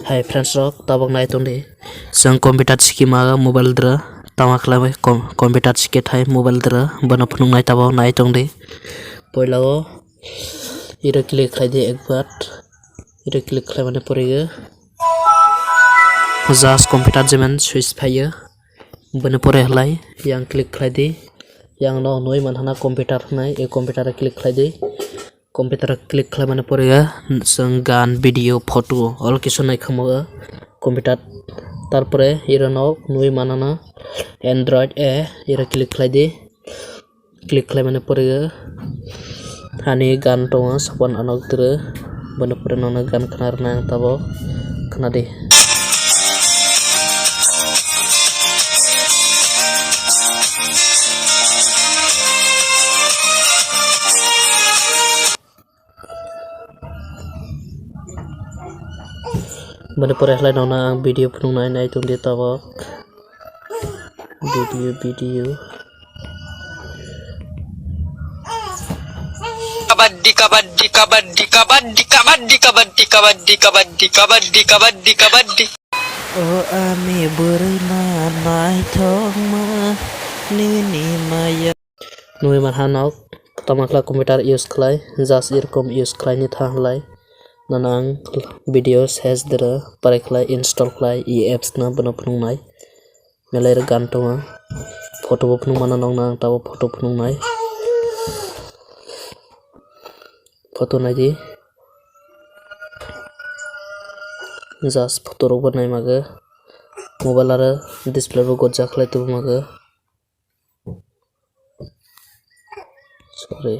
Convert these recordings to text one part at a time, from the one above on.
Hai friends rock tabuk nai tong di sang computer skima mobile dra tamak lama computer skit hai mobile dra bana phunung nai tabuk nai tong di poilao ira click khai di ekbar ira click khai mane poriga jas computer jemen switch phaiya bana pore halai yang click khai di yang no noi manhana computer nai e computer click khai di computer click khai mane poriga sang gan video photo all kisu nai khamoga computer tarpore ira no noi manana android e ira click khai mane poriga hani gan tonga Swapan Anok dre bana pore no gan khnar nang tabo khnadi bana pore halai nona ang video phunung nai tung di tabok video kabaddi kabaddi kabaddi kabaddi kabaddi kabaddi kabaddi kabaddi kabaddi kabaddi kabaddi oh ami berna nai tong ma Nini maya noi man hanok tamakla computer use khlai jas irkom use khlai ni thanglai nanang videos has dra pareklai install khlai e apps na bana phunung nai melai gan tonga photo bo phunung mana nong nang tabo photo phunung nai photo nai di jas photo ro banai maga mobile ara display ro gojja khlai tu maga sorry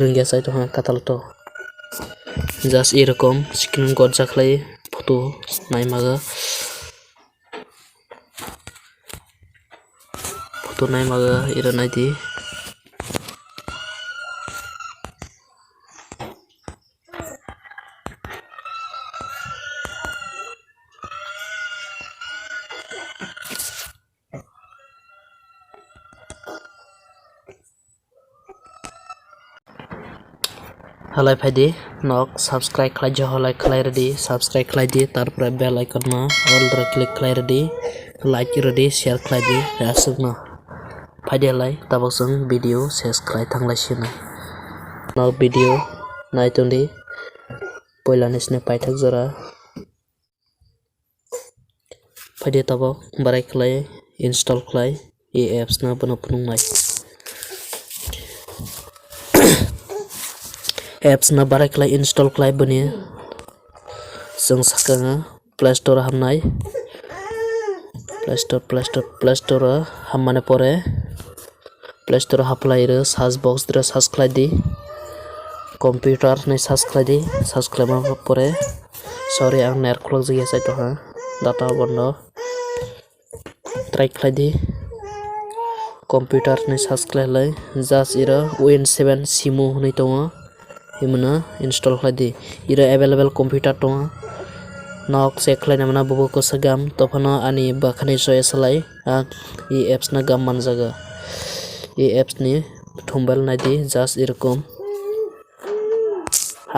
rengya sai to ha katal to jas erokom screen gojja khlai photo nai maga ira nai di halai phaidi nok subscribe khlai jo halai khlai ready subscribe khlai di tarpore bell icon ma all dra click khlai ready like ready share khlai di asukna phaidi halai tabok sung video ses khlai thanglai sina nok video nai tundi poila nisne paithak jora phaidi tabok barai khlai install khlai e apps na bana phunung nai apps na barai khlai install khlai bani jeng sakanga play store hamnai play store hammane pore play store haplai re search box dre search khlai di computer nai search khlai di search khlai pore sorry ang net khlok jia sai to ha data bondo try khlai di computer nai search khlai lai just ira win7 simu hunai tonga himna install khlai di ira available computer tonga nok check khlai namna bobo ko sagam tofano ani bakhani choice lai e apps na gam manjaga e apps ni thumbal nai di just erokom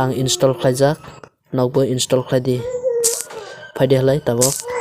ang install khlaijak nokbo install khlai di phaidi halai tabok